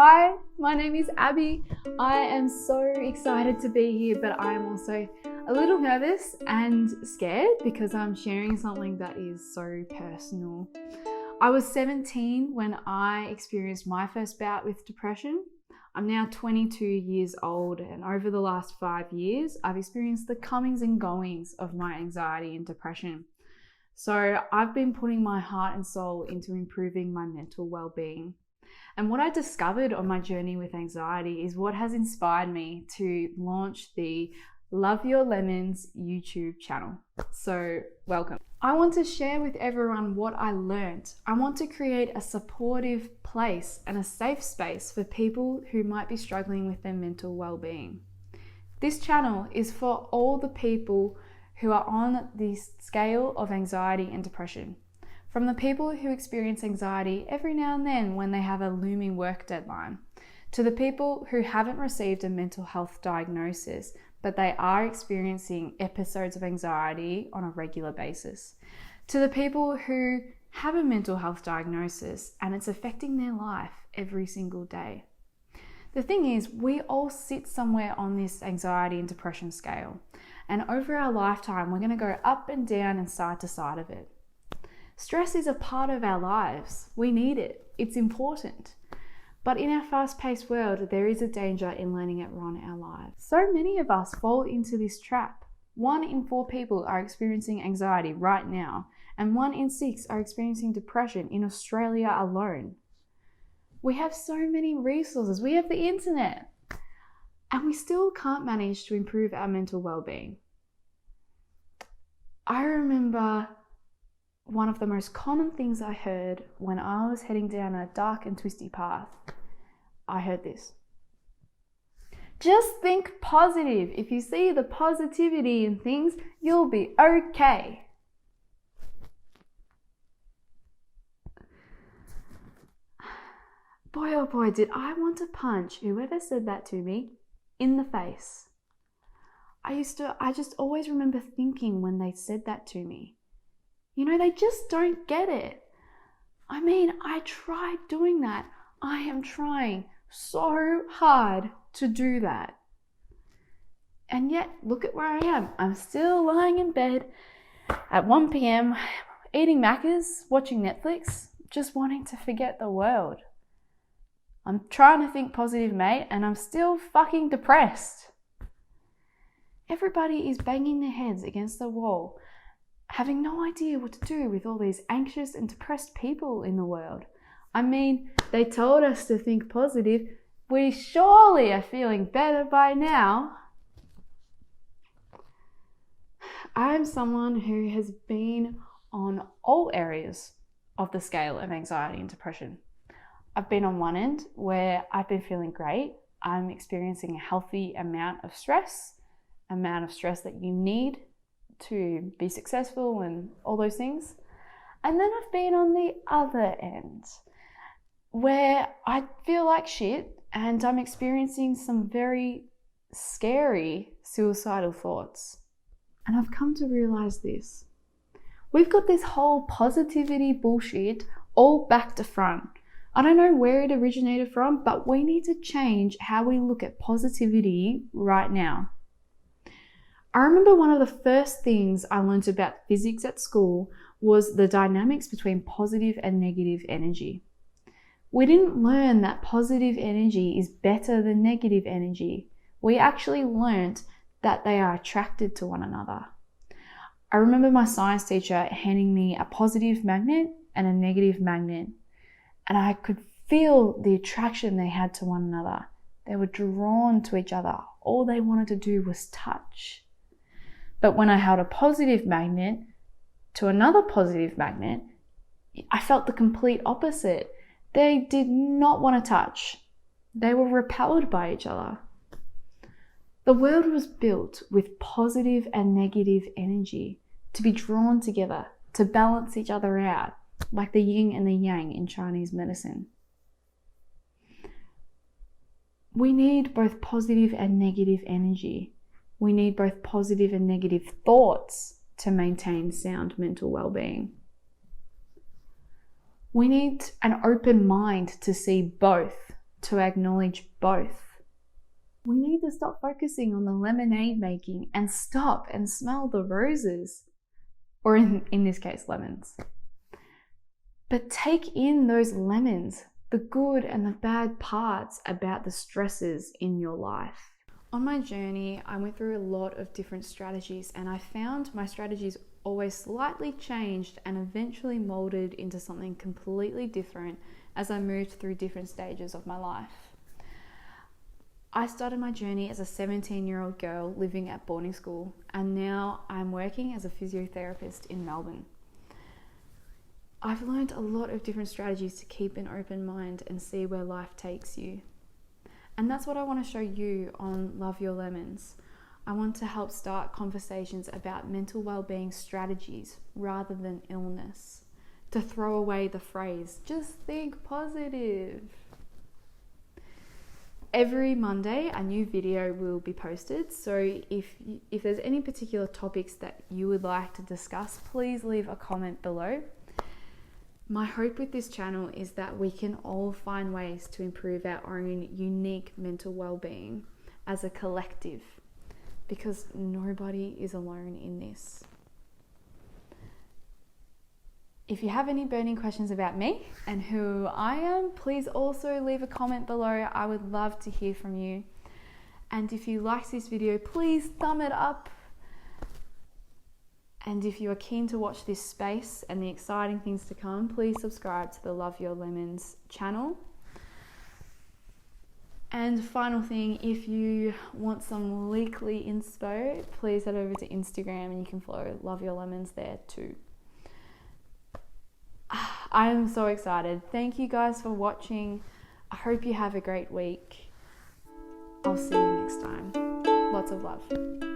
Hi, my name is Abby. I am so excited to be here, but I am also a little nervous and scared because I'm sharing something that is so personal. I was 17 when I experienced my first bout with depression. I'm now 22 years old, and over the last 5 years, I've experienced the comings and goings of my anxiety and depression. So I've been putting my heart and soul into improving my mental well-being. And what I discovered on my journey with anxiety is what has inspired me to launch the Love Your Lemons YouTube channel. So welcome. I want to share with everyone what I learned. I want to create a supportive place and a safe space for people who might be struggling with their mental well-being. This channel is for all the people who are on the scale of anxiety and depression. From the people who experience anxiety every now and then when they have a looming work deadline, to the people who haven't received a mental health diagnosis, but they are experiencing episodes of anxiety on a regular basis, to the people who have a mental health diagnosis and it's affecting their life every single day. The thing is, we all sit somewhere on this anxiety and depression scale, and over our lifetime, we're going to go up and down and side to side of it. Stress is a part of our lives. We need it. It's important. But in our fast-paced world, there is a danger in letting it run our lives. So many of us fall into this trap. 1 in 4 people are experiencing anxiety right now, and 1 in 6 are experiencing depression in Australia alone. We have so many resources. We have the internet, and we still can't manage to improve our mental well-being. I remember one of the most common things I heard when I was heading down a dark and twisty path. I heard this: just think positive. If you see the positivity in things, you'll be okay. Boy, oh boy, did I want to punch whoever said that to me in the face. I just always remember thinking when they said that to me, you know, they just don't get it. I mean, I tried doing that. I am trying so hard to do that. And yet, look at where I am. I'm still lying in bed at 1 p.m, eating Maccas, watching Netflix, just wanting to forget the world. I'm trying to think positive, mate, and I'm still fucking depressed. Everybody is banging their heads against the wall, having no idea what to do with all these anxious and depressed people in the world. I mean, they told us to think positive. We surely are feeling better by now. I am someone who has been on all areas of the scale of anxiety and depression. I've been on one end where I've been feeling great. I'm experiencing a healthy amount of stress that you need to be successful and all those things. And then I've been on the other end where I feel like shit and I'm experiencing some very scary suicidal thoughts. And I've come to realize this. We've got this whole positivity bullshit all back to front. I don't know where it originated from, but we need to change how we look at positivity right now. I remember one of the first things I learned about physics at school was the dynamics between positive and negative energy. We didn't learn that positive energy is better than negative energy. We actually learned that they are attracted to one another. I remember my science teacher handing me a positive magnet and a negative magnet, and I could feel the attraction they had to one another. They were drawn to each other. All they wanted to do was touch. But when I held a positive magnet to another positive magnet, I felt the complete opposite. They did not want to touch. They were repelled by each other. The world was built with positive and negative energy to be drawn together, to balance each other out, like the yin and the yang in Chinese medicine. We need both positive and negative energy. We need both positive and negative thoughts to maintain sound mental well-being. We need an open mind to see both to acknowledge both. We need to stop focusing on the lemonade making and stop and smell the roses, or in this case, lemons. But take in those lemons, the good and the bad parts about the stresses in your life. On my journey, I went through a lot of different strategies, and I found my strategies always slightly changed and eventually molded into something completely different as I moved through different stages of my life. I started my journey as a 17-year-old girl living at boarding school, and now I'm working as a physiotherapist in Melbourne. I've learned a lot of different strategies to keep an open mind and see where life takes you. And that's what I want to show you on Love Your Lemons. I want to help start conversations about mental well-being strategies rather than illness. To throw away the phrase, just think positive. Every Monday, a new video will be posted. So if there's any particular topics that you would like to discuss, please leave a comment below. My hope with this channel is that we can all find ways to improve our own unique mental well-being as a collective, because nobody is alone in this. If you have any burning questions about me and who I am, please also leave a comment below. I would love to hear from you. And if you liked this video, please thumb it up. And if you are keen to watch this space and the exciting things to come, please subscribe to the Love Your Lemons channel. And final thing, if you want some weekly inspo, please head over to Instagram and you can follow Love Your Lemons there too. I am so excited. Thank you guys for watching. I hope you have a great week. I'll see you next time. Lots of love.